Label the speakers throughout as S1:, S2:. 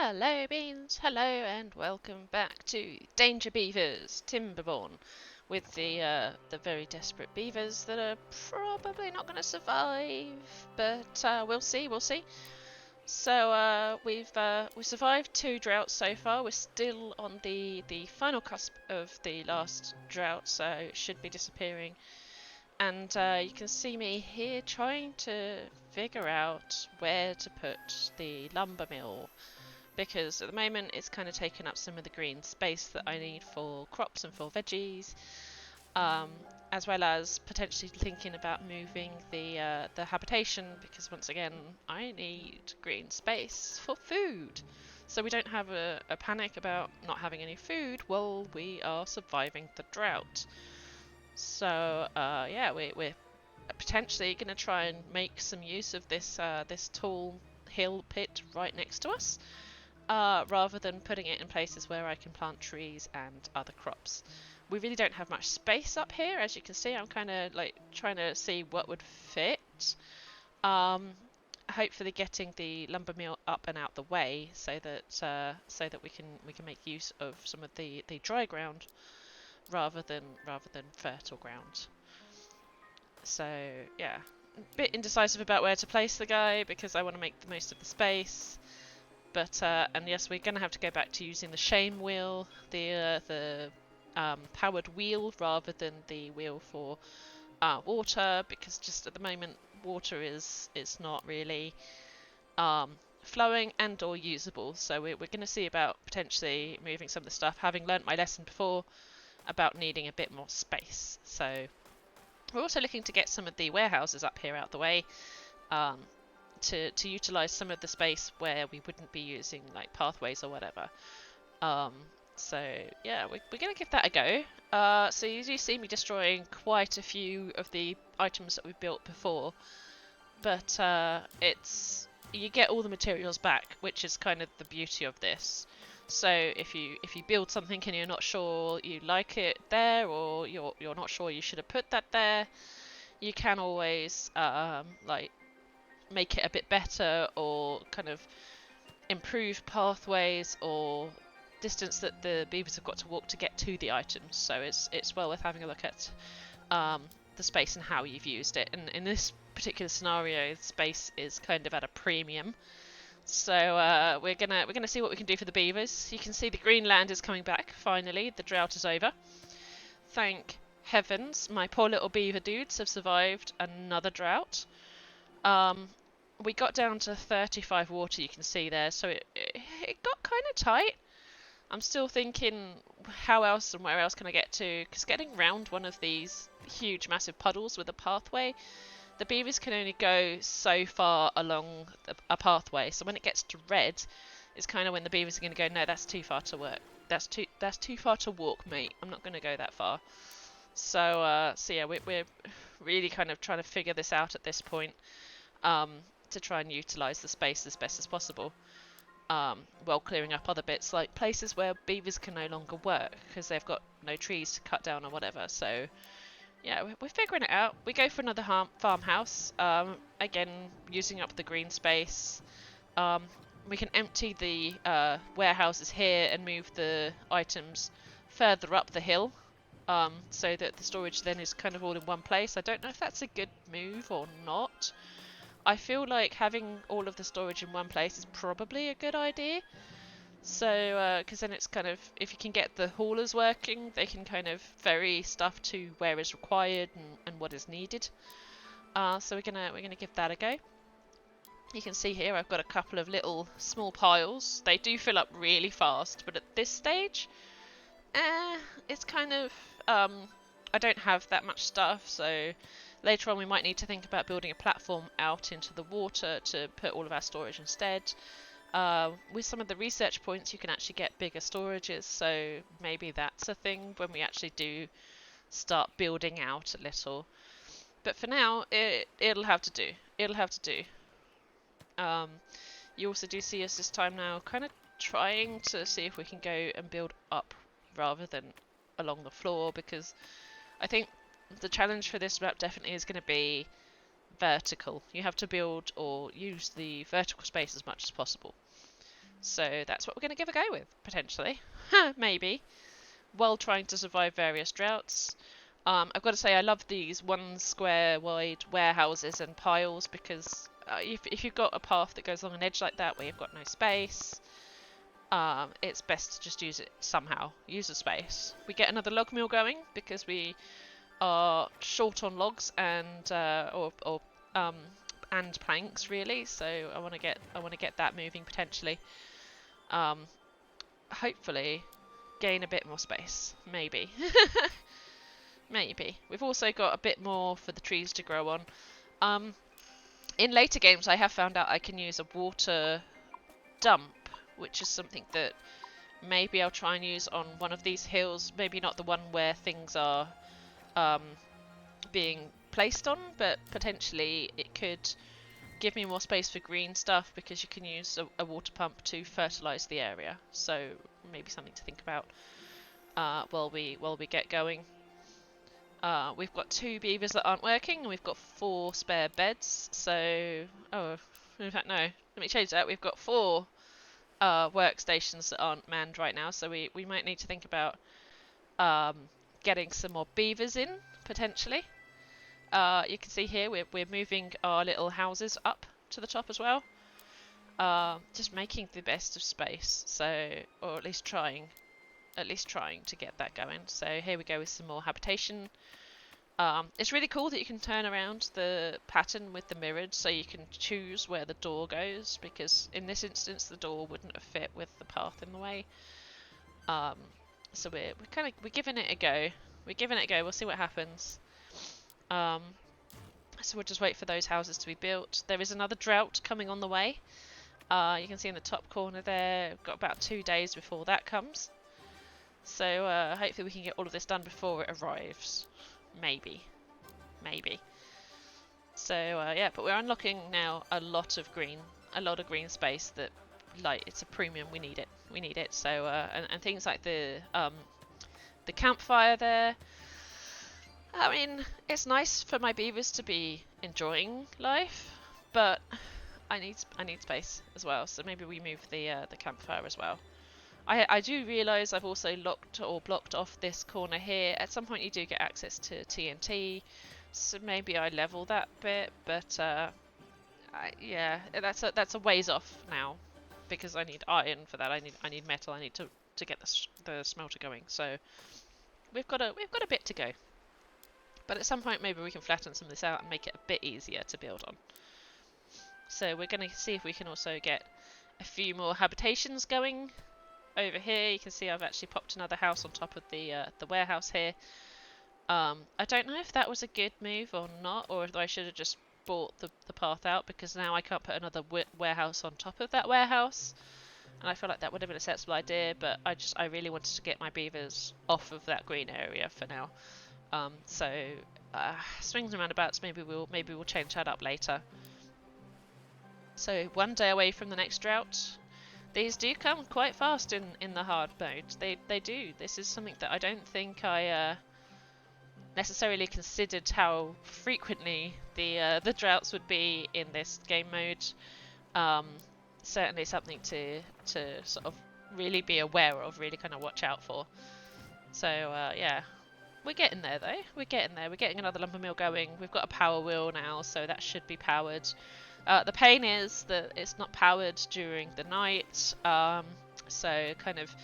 S1: Hello Beans, hello and welcome back to Danger Beavers, Timberborn, with the very desperate beavers that are probably not going to survive, but we'll see, we'll see. So we've survived 2 droughts so far. We're still on the final cusp of the last drought, so it should be disappearing. And you can see me here trying to figure out where to put the lumber mill, because at the moment it's kind of taken up some of the green space that I need for crops and for veggies, as well as potentially thinking about moving the habitation, because once again I need green space for food, so we don't have a panic about not having any food while we are surviving the drought. So yeah, we're potentially going to try and make some use of this tall hill pit right next to us, rather than putting it in places where I can plant trees and other crops. We really don't have much space up here, as you can see. I'm kind of like trying to see what would fit. Hopefully getting the lumber mill up and out the way, so that we can make use of some of the dry ground rather than fertile ground. So yeah, a bit indecisive about where to place the guy because I want to make the most of the space. But and yes, we're going to have to go back to using the shame wheel, the powered wheel, rather than the wheel for water, because just at the moment water is not really flowing and or usable. So we're going to see about potentially moving some of the stuff, having learnt my lesson before about needing a bit more space. So we're also looking to get some of the warehouses up here out the way, to utilise some of the space where we wouldn't be using like pathways or whatever. So yeah, we're going to give that a go. So you do see me destroying quite a few of the items that we've built before, but it's you get all the materials back, which is kind of the beauty of this. So if you build something and you're not sure you like it there, or you're not sure you should have put that there, you can always like make it a bit better, or kind of improve pathways or distance that the beavers have got to walk to get to the items. So it's well worth having a look at the space and how you've used it. And in this particular scenario, space is kind of at a premium. So we're gonna see what we can do for the beavers. You can see the green land is coming back. Finally, the drought is over. Thank heavens, my poor little beaver dudes have survived another drought. We got down to 35 water, you can see there, so it got kind of tight. I'm still thinking how else and where else can I get to, because getting round one of these huge massive puddles with a pathway, the beavers can only go so far along a pathway. So when it gets to red, it's kind of when the beavers are going to go, no, that's too far to work. That's too far to walk, mate. I'm not going to go that far. So yeah, we're really kind of trying to figure this out at this point, to try and utilise the space as best as possible, while clearing up other bits, like places where beavers can no longer work because they've got no trees to cut down or whatever. So yeah, we're figuring it out. We go for another farmhouse, again using up the green space. We can empty the warehouses here and move the items further up the hill, so that the storage then is kind of all in one place. I don't know if that's a good move or not. I feel like having all of the storage in one place is probably a good idea. So, because then it's kind of, if you can get the haulers working, they can kind of ferry stuff to where is required and what is needed. So we're gonna give that a go. You can see here I've got a couple of little small piles. They do fill up really fast, but at this stage, it's kind of, I don't have that much stuff, so later on we might need to think about building a platform out into the water to put all of our storage instead. With some of the research points you can actually get bigger storages, so maybe that's a thing when we actually do start building out a little. But for now, it'll have to do. It'll have to do. You also do see us this time now kind of trying to see if we can go and build up rather than along the floor, because I think the challenge for this map definitely is going to be vertical. You have to build or use the vertical space as much as possible. So that's what we're going to give a go with, potentially. Maybe. While trying to survive various droughts. I've got to say, I love these 1 square wide warehouses and piles because if you've got a path that goes along an edge like that where you've got no space, it's best to just use it somehow. Use the space. We get another log mill going because we are short on logs and and planks really. So I want to get that moving potentially. Hopefully gain a bit more space. Maybe. Maybe. We've also got a bit more for the trees to grow on. In later games I have found out I can use a water dump, which is something that maybe I'll try and use on one of these hills. Maybe not the one where things are being placed on, but potentially it could give me more space for green stuff because you can use a water pump to fertilise the area. So maybe something to think about while we get going. We've got 2 beavers that aren't working, and we've got 4 spare beds. So, in fact, no. Let me change that. We've got 4 workstations that aren't manned right now. So we might need to think about getting some more beavers in potentially. You can see here we're moving our little houses up to the top as well. Just making the best of space. So, or at least trying to get that going. So here we go with some more habitation. It's really cool that you can turn around the pattern with the mirrored, so you can choose where the door goes, because in this instance the door wouldn't have fit with the path in the way. So we're giving it a go. We'll see what happens. So we'll just wait for those houses to be built. There is another drought coming on the way. You can see in the top corner there, we've got about 2 days before that comes. So hopefully we can get all of this done before it arrives. Maybe. So yeah, but we're unlocking now a lot of green space that, like, it's a premium. We need it. So and things like the campfire there. I mean, it's nice for my beavers to be enjoying life, but I need space as well. So maybe we move the campfire as well. I do realise I've also locked or blocked off this corner here. At some point you do get access to TNT, so maybe I level that bit, but yeah, that's a ways off now, because I need iron for that. I need metal. I need to get the smelter going. So we've got a bit to go. But at some point maybe we can flatten some of this out and make it a bit easier to build on. So we're going to see if we can also get a few more habitations going. Over here you can see I've actually popped another house on top of the warehouse here. I don't know if that was a good move or not, or if I should have just bought the path out, because now I can't put another warehouse on top of that warehouse, and I feel like that would have been a sensible idea, but I really wanted to get my beavers off of that green area for now. So swings and roundabouts, maybe we'll change that up later. So 1 day away from the next drought. These do come quite fast in the hard mode. They do. This is something that I don't think I necessarily considered, how frequently the droughts would be in this game mode. Certainly something to sort of really be aware of, really kind of watch out for. So yeah, we're getting there though. We're getting another lumber mill going. We've got a power wheel now, so that should be powered. The pain is that it's not powered during the night, so kind of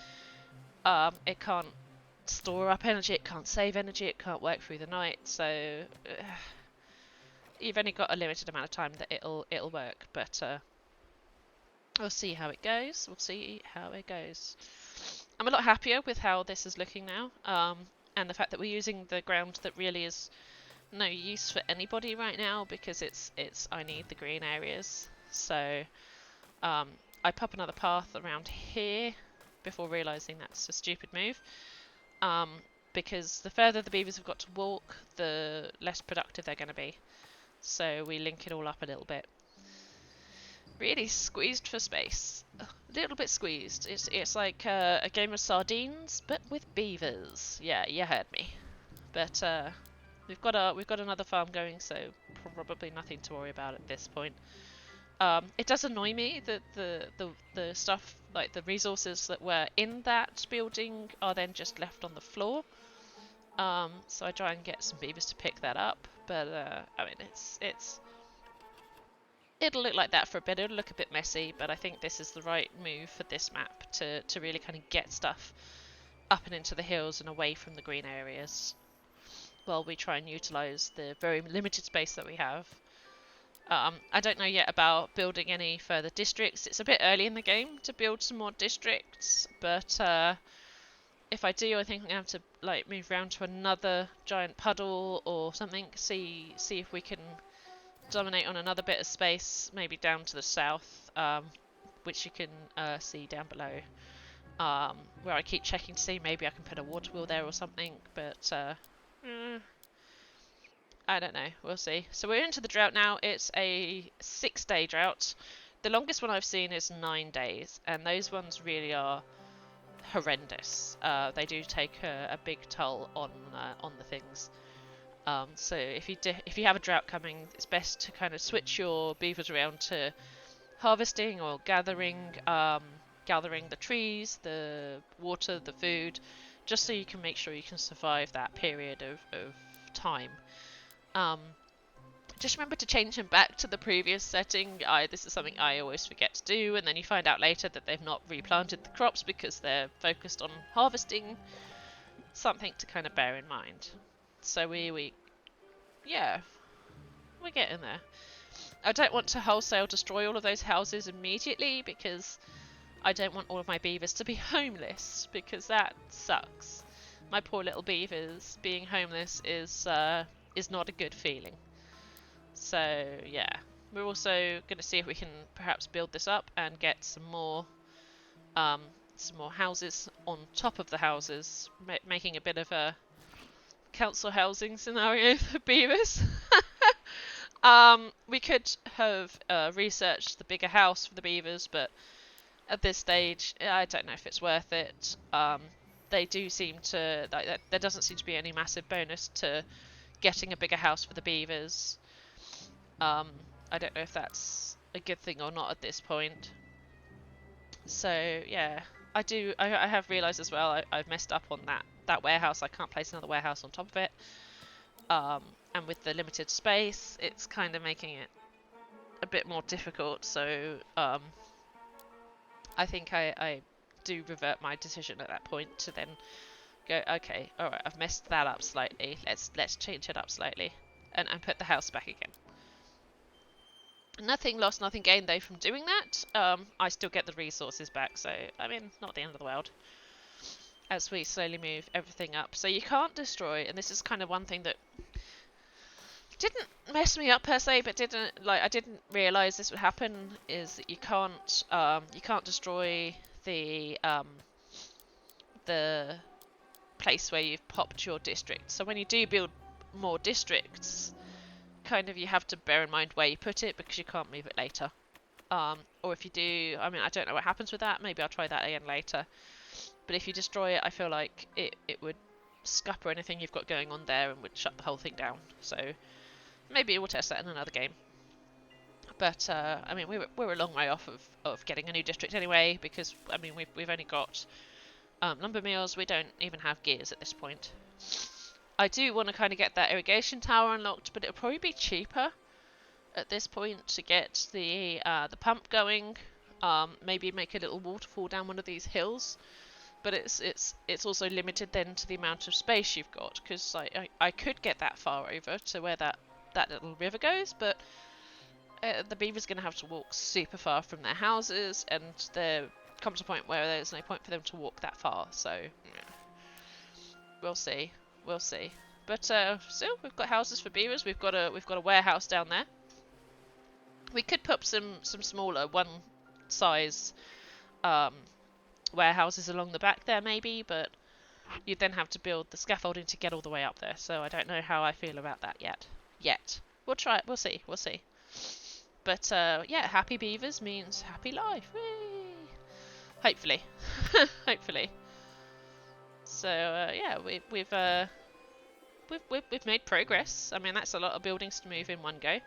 S1: it can't store up energy, it can't save energy, it can't work through the night. So you've only got a limited amount of time that it'll work, but we'll see how it goes. I'm a lot happier with how this is looking now, and the fact that we're using the ground that really is no use for anybody right now, because it's I need the green areas. So I pop another path around here before realising that's a stupid move, because the further the beavers have got to walk, the less productive they're going to be. So we link it all up a little bit. Really squeezed for space. A little bit squeezed. It's like a game of sardines, but with beavers. Yeah, you heard me. But we've got another farm going, so probably nothing to worry about at this point. It does annoy me that the stuff, like the resources that were in that building, are then just left on the floor. So I try and get some beavers to pick that up, but I mean it'll look like that for a bit. It'll look a bit messy, but I think this is the right move for this map to really kind of get stuff up and into the hills and away from the green areas, while we try and utilise the very limited space that we have. I don't know yet about building any further districts. It's a bit early in the game to build some more districts, but if I do, I think I'm going to have to like move around to another giant puddle or something. See if we can dominate on another bit of space, maybe down to the south, which you can see down below. Where I keep checking to see maybe I can put a water wheel there or something, but I don't know. We'll see. So we're into the drought now. It's a 6-day drought. The longest one I've seen is 9 days, and those ones really are horrendous. They do take a big toll on the things. So if you have a drought coming, it's best to kind of switch your beavers around to harvesting or gathering the trees, the water, the food, just so you can make sure you can survive that period of time. Just remember to change them back to the previous setting. This is something I always forget to do, and then you find out later that they've not replanted the crops because they're focused on harvesting. Something to kind of bear in mind. So we're getting there. I don't want to wholesale destroy all of those houses immediately because I don't want all of my beavers to be homeless, because that sucks. My poor little beavers being homeless is not a good feeling. So yeah, we're also going to see if we can perhaps build this up and get some more houses on top of the houses, making a bit of a council housing scenario for beavers. We could have researched the bigger house for the beavers, but at this stage, I don't know if it's worth it. They do seem to there doesn't seem to be any massive bonus to getting a bigger house for the beavers. I don't know if that's a good thing or not at this point. So yeah, I have realised as well I've messed up on that warehouse. I can't place another warehouse on top of it. And with the limited space, it's kind of making it a bit more difficult. So I think I do revert my decision at that point to then go, okay, all right, I've messed that up slightly. Let's change it up slightly and put the house back again. Nothing lost, nothing gained though from doing that. I still get the resources back, so I mean, not the end of the world. As we slowly move everything up, so you can't destroy, and this is kind of one thing that didn't mess me up per se, but I didn't realise this would happen. Is that you can't destroy the place where you've popped your district. So when you do build more districts, kind of you have to bear in mind where you put it because you can't move it later. Or if you do, I mean, I don't know what happens with that. Maybe I'll try that again later. But if you destroy it, I feel like it would scupper anything you've got going on there and would shut the whole thing down. So maybe we'll test that in another game. But I mean, we're a long way off of getting a new district anyway, because I mean we've only got lumber mills. We don't even have gears at this point. I do want to kind of get that irrigation tower unlocked, but it'll probably be cheaper at this point to get the pump going. Maybe make a little waterfall down one of these hills, but it's also limited then to the amount of space you've got, because I could get that far over to where that little river goes, but the beaver's going to have to walk super far from their houses, and there comes a point where there's no point for them to walk that far. So yeah. We'll see. But still, we've got houses for beavers. We've got a warehouse down there. We could put some smaller one size warehouses along the back there maybe, but you'd then have to build the scaffolding to get all the way up there. So I don't know how I feel about that yet. We'll try it. We'll see. But yeah, happy beavers means happy life. Whee! Hopefully. Hopefully. So yeah, we've made progress. I mean, that's a lot of buildings to move in one go.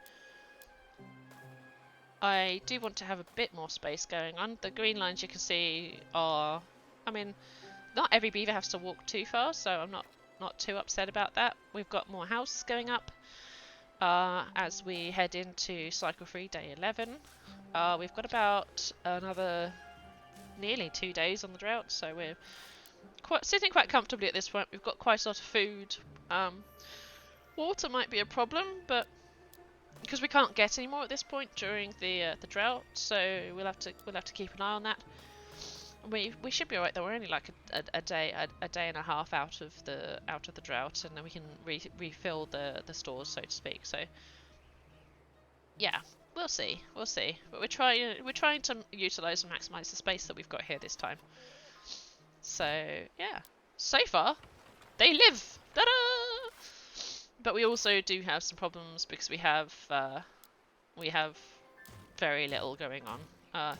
S1: I do want to have a bit more space going on. The green lines you can see are, I mean, not every beaver has to walk too far, so I'm not too upset about that. We've got more houses going up as we head into cycle 3, day 11. We've got about another nearly 2 days on the drought, so we're sitting quite comfortably at this point. We've got quite a lot of food. Water might be a problem, but because we can't get any more at this point during the drought, so we'll have to keep an eye on that. We should be alright though. We're only like a day and a half out of the drought, and then we can refill the stores, so to speak. So yeah, we'll see. But we're trying to utilize and maximize the space that we've got here this time. So yeah, so far they live. Ta-da! But we also do have some problems because we have very little going on.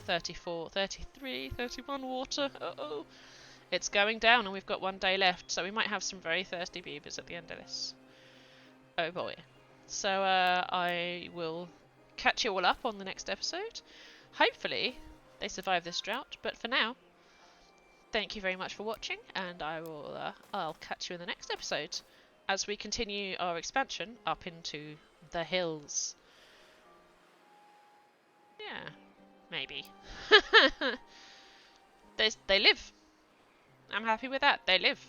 S1: 34, 33, 31 water. Uh-oh. It's going down and we've got 1 day left, so we might have some very thirsty beavers at the end of this. Oh boy. So I will catch you all up on the next episode. Hopefully they survive this drought, but for now, thank you very much for watching, and I'll catch you in the next episode as we continue our expansion up into the hills. Yeah, maybe. They live. I'm happy with that. They live.